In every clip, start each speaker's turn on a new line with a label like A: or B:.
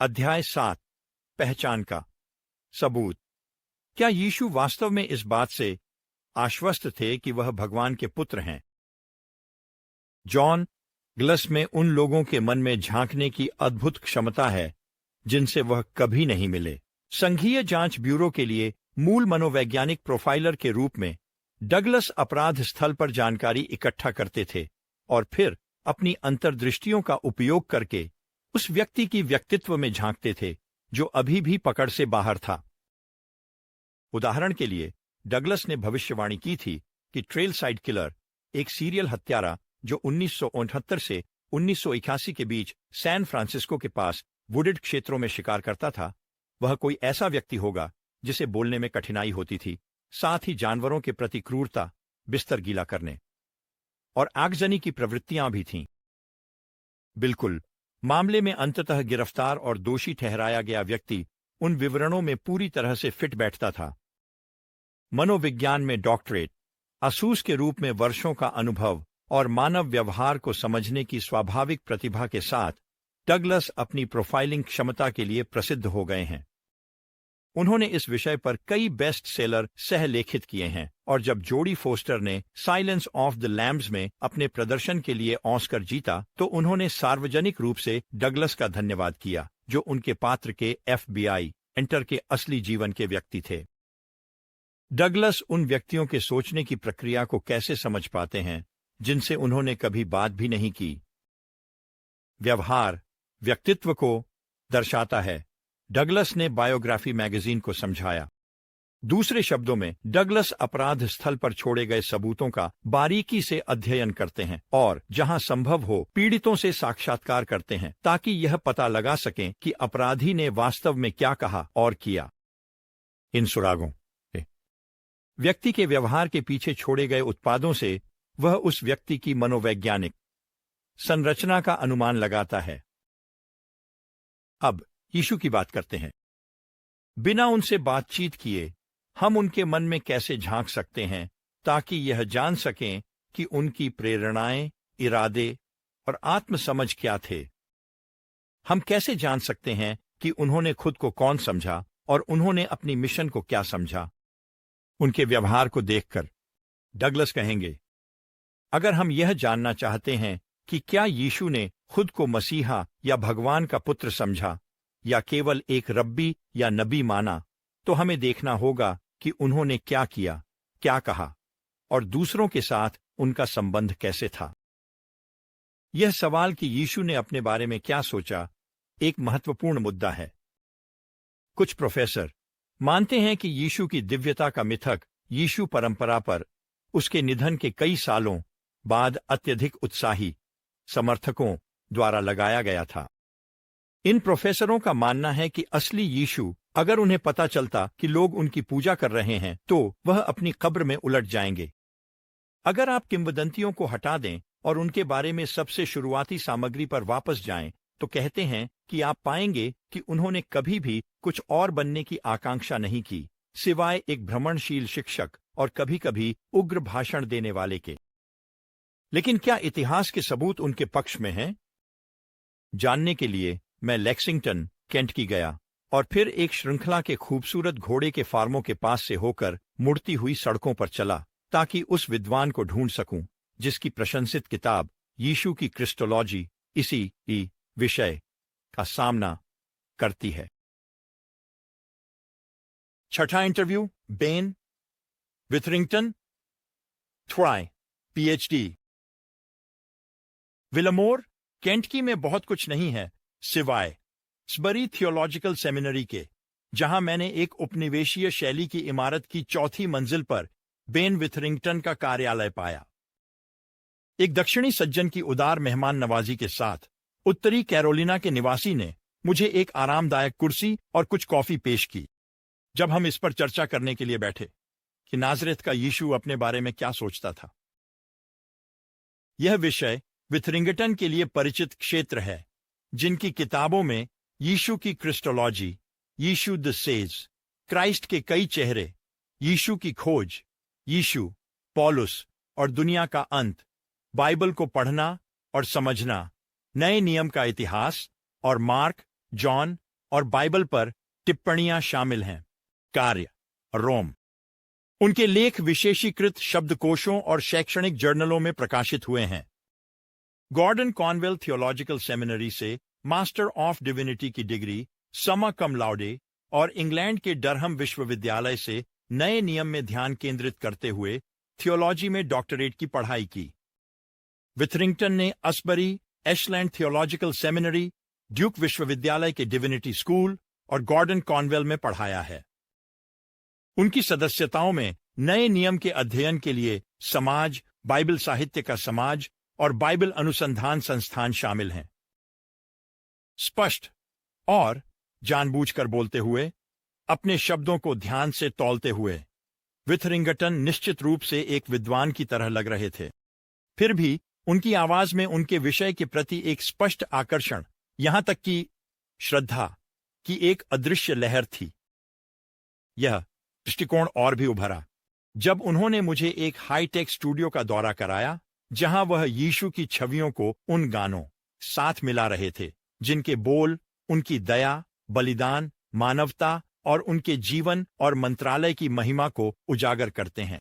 A: अध्याय 7 पहचान का सबूत। क्या यीशु वास्तव में इस बात से आश्वस्त थे कि वह भगवान के पुत्र हैं? जॉन ग्लस में उन लोगों के मन में झांकने की अद्भुत क्षमता है जिनसे वह कभी नहीं मिले। संघीय जांच ब्यूरो के लिए मूल मनोवैज्ञानिक प्रोफाइलर के रूप में डगलस अपराध स्थल पर जानकारी इकट्ठा करते थे और फिर अपनी अंतर्दृष्टियों का उपयोग करके उस व्यक्ति की व्यक्तित्व में झांकते थे जो अभी भी पकड़ से बाहर था। उदाहरण के लिए, डगलस ने भविष्यवाणी की थी कि ट्रेल साइड किलर, एक सीरियल हत्यारा जो 1969 से 1981 के बीच सैन फ्रांसिस्को के पास वुडेड क्षेत्रों में शिकार करता था, वह कोई ऐसा व्यक्ति होगा जिसे बोलने में कठिनाई होती थी, साथ ही जानवरों के प्रति क्रूरता, बिस्तर गीला करने और आगजनी की प्रवृत्तियां भी थीं। बिल्कुल, मामले में अंततः गिरफ्तार और दोषी ठहराया गया व्यक्ति उन विवरणों में पूरी तरह से फिट बैठता था। मनोविज्ञान में डॉक्टरेट, असूस के रूप में वर्षों का अनुभव और मानव व्यवहार को समझने की स्वाभाविक प्रतिभा के साथ डगलस अपनी प्रोफाइलिंग क्षमता के लिए प्रसिद्ध हो गए हैं। उन्होंने इस विषय पर कई बेस्ट सेलर सह-लेखित किए हैं और जब जोडी फोस्टर ने साइलेंस ऑफ द लैम्ब्स में अपने प्रदर्शन के लिए ऑस्कर जीता तो उन्होंने सार्वजनिक रूप से डगलस का धन्यवाद किया, जो उनके पात्र के FBI एंटर के असली जीवन के व्यक्ति थे। डगलस उन व्यक्तियों के सोचने की प्रक्रिया को कैसे समझ पाते हैं जिनसे उन्होंने कभी बात भी नहीं की। व्यवहार व्यक्तित्व को दर्शाता है, डगलस ने बायोग्राफी मैगजीन को समझाया। दूसरे शब्दों में, डगलस अपराध स्थल पर छोड़े गए सबूतों का बारीकी से अध्ययन करते हैं और जहां संभव हो पीड़ितों से साक्षात्कार करते हैं ताकि यह पता लगा सकें कि अपराधी ने वास्तव में क्या कहा और किया। इन सुरागों से व्यक्ति के व्यवहार के पीछे छोड़े गए उत्पादों से वह उस व्यक्ति की मनोवैज्ञानिक संरचना का अनुमान लगाता है। अब यीशु की बात करते हैं। बिना उनसे बातचीत किए हम उनके मन में कैसे झांक सकते हैं ताकि यह जान सकें कि उनकी प्रेरणाएं, इरादे और आत्मसमझ क्या थे? हम कैसे जान सकते हैं कि उन्होंने खुद को कौन समझा और उन्होंने अपनी मिशन को क्या समझा? उनके व्यवहार को देखकर डगलस कहेंगे, अगर हम यह जानना चाहते हैं कि क्या यीशु ने खुद को मसीहा या भगवान का पुत्र समझा या केवल एक रब्बी या नबी माना, तो हमें देखना होगा कि उन्होंने क्या किया, क्या कहा और दूसरों के साथ उनका संबंध कैसे था। यह सवाल कि यीशु ने अपने बारे में क्या सोचा एक महत्वपूर्ण मुद्दा है। कुछ प्रोफेसर मानते हैं कि यीशु की दिव्यता का मिथक यीशु परंपरा पर उसके निधन के कई सालों बाद अत्यधिक उत्साही समर्थकों द्वारा लगाया गया था। इन प्रोफेसरों का मानना है कि असली यीशु, अगर उन्हें पता चलता कि लोग उनकी पूजा कर रहे हैं, तो वह अपनी कब्र में उलट जाएंगे। अगर आप किंवदंतियों को हटा दें और उनके बारे में सबसे शुरुआती सामग्री पर वापस जाएं, तो कहते हैं कि आप पाएंगे कि उन्होंने कभी भी कुछ और बनने की आकांक्षा नहीं की, सिवाय एक भ्रमणशील शिक्षक और कभी-कभी उग्र भाषण देने वाले के। लेकिन क्या इतिहास के सबूत उनके पक्ष में हैं? जानने के लिए मैं लेक्सिंगटन, केंट की गया और फिर एक श्रृंखला के खूबसूरत घोड़े के फार्मों के पास से होकर मुड़ती हुई सड़कों पर चला ताकि उस विद्वान को ढूंढ सकूं जिसकी प्रशंसित किताब यीशु की क्रिस्टोलॉजी इसी विषय का सामना करती है। छठा इंटरव्यू, बेन विथरिंगटन, थ्राई, PhD। विलमोर, केंटकी में बहुत कुछ नहीं है सिवाय स्बरी थियोलॉजिकल सेमिनरी के, जहां मैंने एक उपनिवेशीय शैली की इमारत की चौथी मंजिल पर बेन विथरिंगटन का कार्यालय पाया। एक दक्षिणी सज्जन की उदार मेहमान नवाजी के साथ उत्तरी कैरोलिना के निवासी ने मुझे एक आरामदायक कुर्सी और कुछ कॉफी पेश की। जब हम इस पर चर्चा करने के लिए बैठे कि नाजरेथ का यीशु अपने बारे में क्या सोचता था। यह विषय विथरिंगटन के लिए परिचित क्षेत्र है, जिनकी किताबों में यीशु की Christology, Yeshu the sage, Christ के कई चेहरे, यीशु की खोज, यीशु, पौलुस और दुनिया का अंत, बाइबल को पढ़ना और समझना, नए नियम का इतिहास और मार्क, जॉन और बाइबल पर टिप्पणियां शामिल हैं। कार्य रोम। उनके लेख विशेषीकृत शब्दकोशों और शैक्षणिक जर्नलों में प्रकाशित हुए हैं। गॉर्डन कॉनवेल थियोलॉजिकल सेमिनरी से मास्टर ऑफ डिविनिटी की डिग्री, समा कम लाउडे, और इंग्लैंड के डरहम विश्वविद्यालय से नए नियम में ध्यान केंद्रित करते हुए थियोलॉजी में डॉक्टरेट की पढ़ाई की। विथरिंगटन ने असबरी, एशलैंड थियोलॉजिकल सेमिनरी, ड्यूक विश्वविद्यालय के डिविनिटी स्कूल और गॉर्डन कॉनवेल में पढ़ाया है। उनकी सदस्यताओं में नए नियम के अध्ययन के लिए समाज, बाइबल साहित्य का समाज और बाइबल अनुसंधान संस्थान शामिल हैं। स्पष्ट और जानबूझकर बोलते हुए, अपने शब्दों को ध्यान से तौलते हुए, विथरिंगटन निश्चित रूप से एक विद्वान की तरह लग रहे थे। फिर भी उनकी आवाज में उनके विषय के प्रति एक स्पष्ट आकर्षण, यहां तक कि श्रद्धा की एक अदृश्य लहर थी। यह दृष्टिकोण और भी उभरा जब उन्होंने मुझे एक हाईटेक स्टूडियो का दौरा कराया, जहां वह यीशु की छवियों को उन गानों साथ मिला रहे थे जिनके बोल उनकी दया, बलिदान, मानवता और उनके जीवन और मंत्रालय की महिमा को उजागर करते हैं।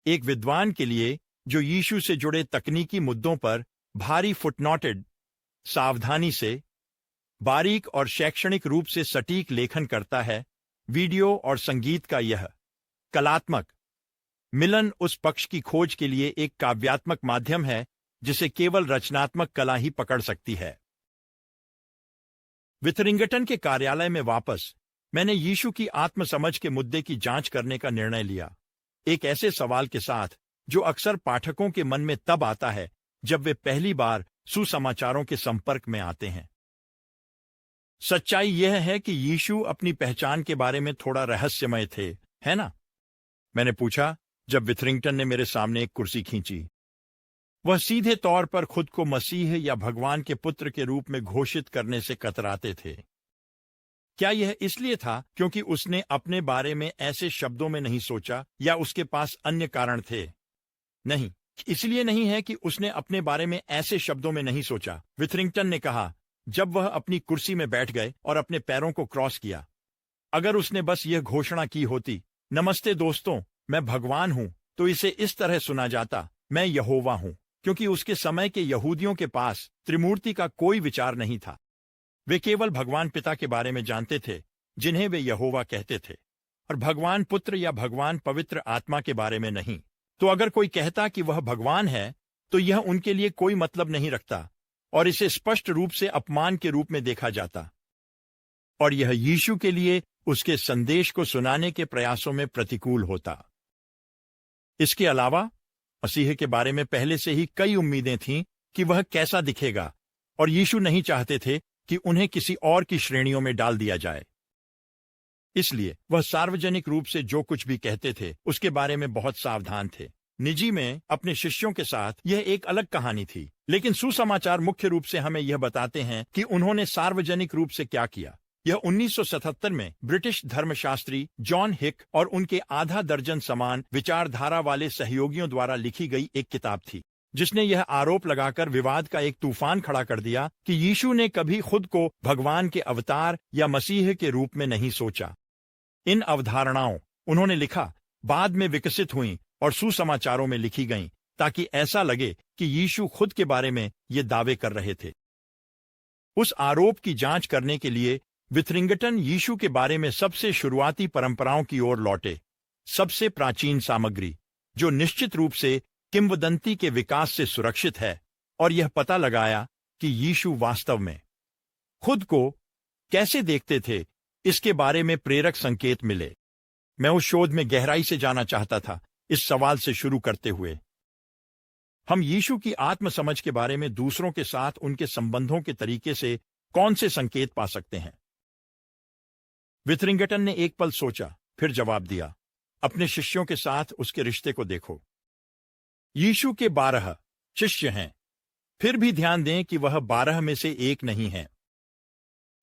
A: एक विद्वान के लिए जो यीशु से जुड़े तकनीकी मुद्दों पर भारी फुटनोटेड, सावधानी से, बारीक और शैक्षणिक रूप से सटीक लेखन करता है, वीडियो और संगीत का यह कलात्मक मिलन उस पक्ष की खोज के लिए एक काव्यात्मक माध्यम है जिसे केवल रचनात्मक कला ही पकड़ सकती है। विथरिंगटन के कार्यालय में वापस मैंने यीशु की आत्मसमझ के मुद्दे की जांच करने का निर्णय लिया, एक ऐसे सवाल के साथ जो अक्सर पाठकों के मन में तब आता है जब वे पहली बार सुसमाचारों के संपर्क में आते हैं। सच्चाई यह है कि यीशु अपनी पहचान के बारे में थोड़ा रहस्यमय थे, है ना? मैंने पूछा जब विथरिंगटन ने मेरे सामने एक कुर्सी खींची। वह सीधे तौर पर खुद को मसीह या भगवान के पुत्र के रूप में घोषित करने से कतराते थे। क्या यह इसलिए था क्योंकि उसने अपने बारे में ऐसे शब्दों में नहीं सोचा या उसके पास अन्य कारण थे? नहीं, इसलिए नहीं है कि उसने अपने बारे में ऐसे शब्दों में नहीं सोचा, विथरिंगटन ने कहा जब वह अपनी कुर्सी में बैठ गए और अपने पैरों को क्रॉस किया। अगर उसने बस यह घोषणा की होती, नमस्ते दोस्तों, मैं भगवान हूं, तो इसे इस तरह सुना जाता, मैं यहोवा हूं, क्योंकि उसके समय के यहूदियों के पास त्रिमूर्ति का कोई विचार नहीं था। वे केवल भगवान पिता के बारे में जानते थे, जिन्हें वे यहोवा कहते थे, और भगवान पुत्र या भगवान पवित्र आत्मा के बारे में नहीं। तो अगर कोई कहता कि वह भगवान है, तो यह उनके लिए कोई मतलब नहीं रखता और इसे स्पष्ट रूप से अपमान के रूप में देखा जाता। और यह यीशु के लिए उसके संदेश को सुनाने के प्रयासों में प्रतिकूल होता। इसके अलावा मसीह के बारे में पहले से ही कई उम्मीदें थीं कि वह कैसा दिखेगा, और यीशु नहीं चाहते थे कि उन्हें किसी और की श्रेणियों में डाल दिया जाए। इसलिए वह सार्वजनिक रूप से जो कुछ भी कहते थे उसके बारे में बहुत सावधान थे। निजी में अपने शिष्यों के साथ यह एक अलग कहानी थी, लेकिन सुसमाचार मुख्य रूप से हमें यह बताते हैं कि उन्होंने सार्वजनिक रूप से क्या किया। यह 1977 में ब्रिटिश धर्मशास्त्री जॉन हिक और उनके आधा दर्जन समान विचारधारा वाले सहयोगियों द्वारा लिखी गई एक किताब थी, जिसने यह आरोप लगाकर विवाद का एक तूफान खड़ा कर दिया कि यीशु ने कभी खुद को भगवान के अवतार या मसीह के रूप में नहीं सोचा। इन अवधारणाओं, उन्होंने लिखा, बाद में विकसित हुईं और सुसमाचारों में लिखी गईं ताकि ऐसा लगे कि यीशु खुद के बारे में ये दावे कर रहे थे। उस आरोप की जांच करने के लिए विथरिंगटन यीशु के बारे में सबसे शुरुआती परंपराओं की ओर लौटे, सबसे प्राचीन सामग्री जो निश्चित रूप से किंवदंती के विकास से सुरक्षित है, और यह पता लगाया कि यीशु वास्तव में खुद को कैसे देखते थे। इसके बारे में प्रेरक संकेत मिले। मैं उस शोध में गहराई से जाना चाहता था, इस सवाल से शुरू करते हुए, हम यीशु की आत्मसमझ के बारे में दूसरों के साथ उनके संबंधों के तरीके से कौन से संकेत पा सकते हैं? विथरिंगटन ने एक पल सोचा, फिर जवाब दिया, अपने शिष्यों के साथ उसके रिश्ते को देखो। यीशु के 12 शिष्य हैं, फिर भी ध्यान दें कि वह 12 में से एक नहीं है।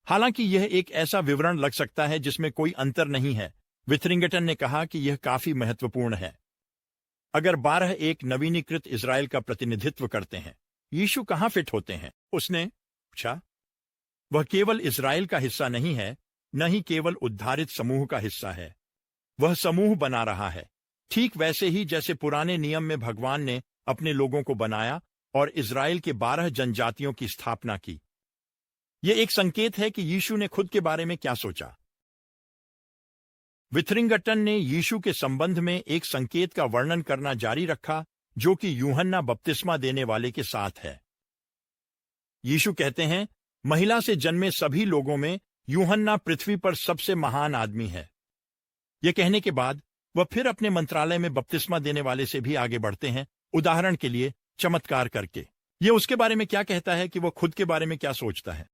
A: हालांकि यह एक ऐसा विवरण लग सकता है जिसमें कोई अंतर नहीं है, विथरिंगटन ने कहा कि यह काफी महत्वपूर्ण है। अगर 12 एक नवीनीकृत इजराइल का प्रतिनिधित्व करते हैं, यीशु कहां फिट होते हैं? उसने पूछा। वह केवल इज़राइल का हिस्सा नहीं है, न ही केवल उद्धारित समूह का हिस्सा है। वह समूह बना रहा है, ठीक वैसे ही जैसे पुराने नियम में भगवान ने अपने लोगों को बनाया और इज़राइल के 12 जनजातियों की स्थापना की। यह एक संकेत है कि यीशु ने खुद के बारे में क्या सोचा। विथरिंगटन ने यीशु के संबंध में एक संकेत का वर्णन करना जारी रखा, जो कि यूहन्ना बपतिस्मा देने वाले के साथ है। यीशु कहते हैं, महिला से जन्मे सभी लोगों में यूहन्ना पृथ्वी पर सबसे महान आदमी है। यह कहने के बाद वह फिर अपने मंत्रालय में बपतिस्मा देने वाले से भी आगे बढ़ते हैं, उदाहरण के लिए चमत्कार करके। यह उसके बारे में क्या कहता है कि वह खुद के बारे में क्या सोचता है,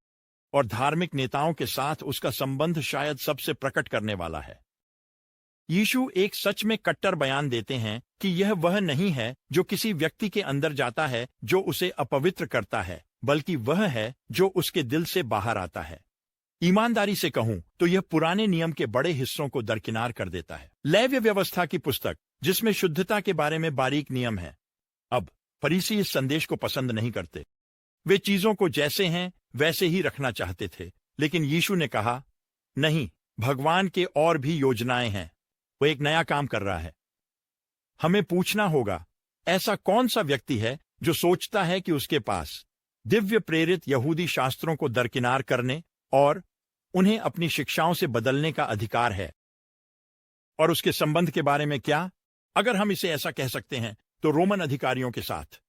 A: और धार्मिक नेताओं के साथ उसका संबंध शायद सबसे प्रकट करने वाला है। यीशु एक सच में कट्टर बयान देते हैं कि यह वह नहीं है जो किसी व्यक्ति के अंदर जाता है जो उसे अपवित्र करता है, बल्कि वह है जो उसके दिल से बाहर आता है। ईमानदारी से कहूं तो यह पुराने नियम के बड़े हिस्सों को दरकिनार कर देता है। लेव्य व्यवस्था की पुस्तक, जिसमें शुद्धता के बारे में बारीक नियम है। अब फरीसी इस संदेश को पसंद नहीं करते। वे चीजों को जैसे हैं वैसे ही रखना चाहते थे, लेकिन यीशु ने कहा, नहीं, भगवान के और भी योजनाएं हैं। वह एक नया काम कर रहा है। हमें पूछना होगा, ऐसा कौन सा व्यक्ति है जो सोचता है कि उसके पास दिव्य प्रेरित यहूदी शास्त्रों को दरकिनार करने और उन्हें अपनी शिक्षाओं से बदलने का अधिकार है? और उसके संबंध के बारे में क्या? अगर हम इसे ऐसा कह सकते हैं तो रोमन अधिकारियों के साथ।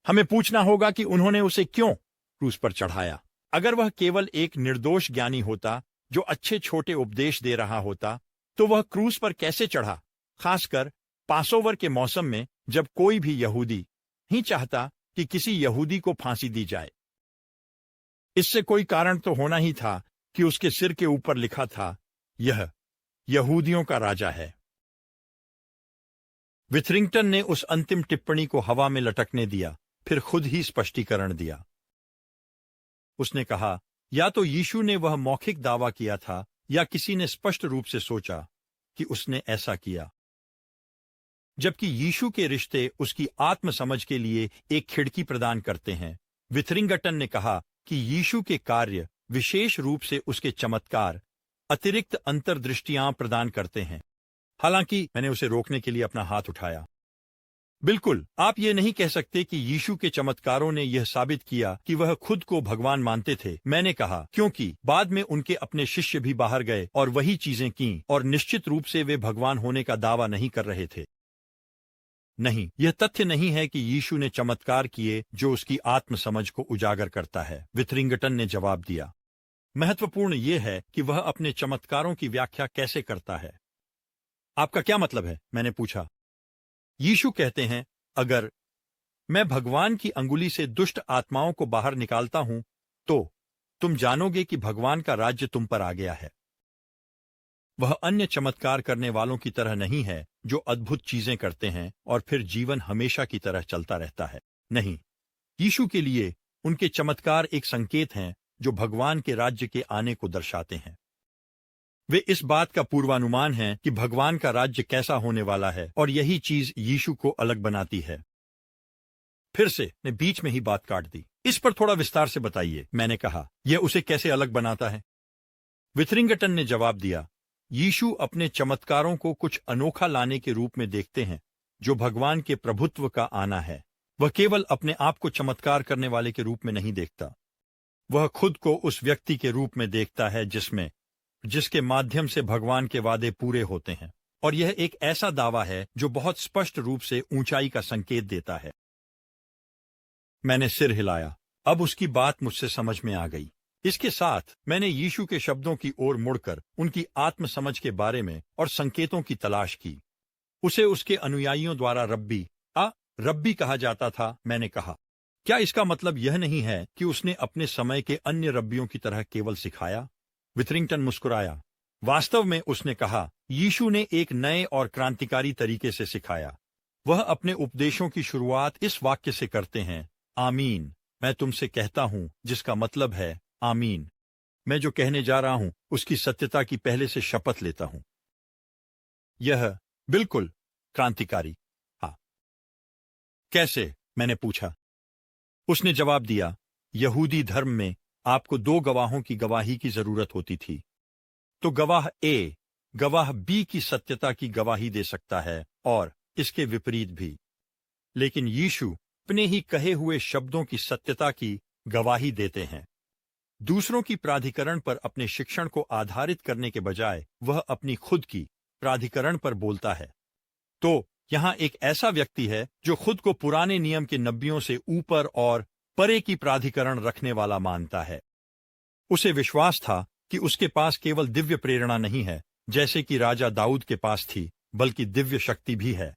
A: हमें पूछना होगा कि उन्होंने उसे क्यों क्रूस पर चढ़ाया। अगर वह केवल एक निर्दोष ज्ञानी होता जो अच्छे छोटे उपदेश दे रहा होता, तो वह क्रूस पर कैसे चढ़ा, खासकर पासोवर के मौसम में, जब कोई भी यहूदी नहीं चाहता कि किसी यहूदी को फांसी दी जाए। इससे कोई कारण तो होना ही था कि उसके सिर के ऊपर लिखा था, यह यहूदियों का राजा है। विथरिंगटन ने उस अंतिम टिप्पणी को हवा में लटकने दिया, फिर खुद ही स्पष्टीकरण दिया। उसने कहा, या तो यीशु ने वह मौखिक दावा किया था या किसी ने स्पष्ट रूप से सोचा कि उसने ऐसा किया। जबकि यीशु के रिश्ते उसकी आत्म समझ के लिए एक खिड़की प्रदान करते हैं, विथरिंगटन ने कहा कि यीशु के कार्य, विशेष रूप से उसके चमत्कार, अतिरिक्त अंतर्दृष्टियां प्रदान करते हैं। हालांकि मैंने उसे रोकने के लिए अपना हाथ उठाया। बिल्कुल, आप ये नहीं कह सकते कि यीशु के चमत्कारों ने यह साबित किया कि वह खुद को भगवान मानते थे। मैंने कहा, क्योंकि बाद में उनके अपने शिष्य भी बाहर गए और वही चीजें की, और निश्चित रूप से वे भगवान होने का दावा नहीं कर रहे थे। नहीं, यह तथ्य नहीं है कि यीशु ने चमत्कार किए जो उसकी आत्म समझ को उजागर करता है, विथरिंगटन ने जवाब दिया। महत्वपूर्ण यह है कि वह अपने चमत्कारों की व्याख्या कैसे करता है। आपका क्या मतलब है? मैंने पूछा। यीशु कहते हैं, अगर मैं भगवान की अंगुली से दुष्ट आत्माओं को बाहर निकालता हूं, तो तुम जानोगे कि भगवान का राज्य तुम पर आ गया है। वह अन्य चमत्कार करने वालों की तरह नहीं है जो अद्भुत चीजें करते हैं और फिर जीवन हमेशा की तरह चलता रहता है। नहीं, यीशु के लिए उनके चमत्कार एक संकेत हैं जो भगवान के राज्य के आने को दर्शाते हैं। वे इस बात का पूर्वानुमान हैं कि भगवान का राज्य कैसा होने वाला है, और यही चीज यीशु को अलग बनाती है। फिर से ने बीच में ही बात काट दी। इस पर थोड़ा विस्तार से बताइए, मैंने कहा। यह उसे कैसे अलग बनाता है? विथरिंगटन ने जवाब दिया, यीशु अपने चमत्कारों को कुछ अनोखा लाने के रूप में देखते हैं, जो भगवान के प्रभुत्व का आना है। वह केवल अपने आप को चमत्कार करने वाले के रूप में नहीं देखता, वह खुद को उस व्यक्ति के रूप में देखता है जिसके माध्यम से भगवान के वादे पूरे होते हैं। और यह एक ऐसा दावा है जो बहुत स्पष्ट रूप से ऊंचाई का संकेत देता है। मैंने सिर हिलाया। अब उसकी बात मुझसे समझ में आ गई। इसके साथ मैंने यीशु के शब्दों की ओर मुड़कर उनकी आत्म समझ के बारे में और संकेतों की तलाश की। उसे उसके अनुयायियों द्वारा रब्बी कहा जाता था। मैंने कहा, क्या इसका मतलब यह नहीं है कि उसने अपने समय के अन्य रब्बियों की तरह केवल सिखाया? विथरिंगटन मुस्कुराया। वास्तव में उसने कहा, यीशु ने एक नए और क्रांतिकारी तरीके से सिखाया। वह अपने उपदेशों की शुरुआत इस वाक्य से करते हैं, आमीन, मैं तुमसे कहता हूं, जिसका मतलब है आमीन, मैं जो कहने जा रहा हूं उसकी सत्यता की पहले से शपथ लेता हूं। यह बिल्कुल क्रांतिकारी। हाँ। कैसे? मैंने पूछा। उसने जवाब दिया, यहूदी धर्म में आपको दो गवाहों की गवाही की जरूरत होती थी। तो गवाह ए गवाह बी की सत्यता की गवाही दे सकता है और इसके विपरीत भी। लेकिन यीशु अपने ही कहे हुए शब्दों की सत्यता की गवाही देते हैं। दूसरों की प्राधिकरण पर अपने शिक्षण को आधारित करने के बजाय वह अपनी खुद की प्राधिकरण पर बोलता है। तो यहां एक ऐसा व्यक्ति है जो खुद को पुराने नियम के नबियों से ऊपर और परे की प्राधिकरण रखने वाला मानता है। उसे विश्वास था कि उसके पास केवल दिव्य प्रेरणा नहीं है, जैसे कि राजा दाऊद के पास थी, बल्कि दिव्य शक्ति भी है।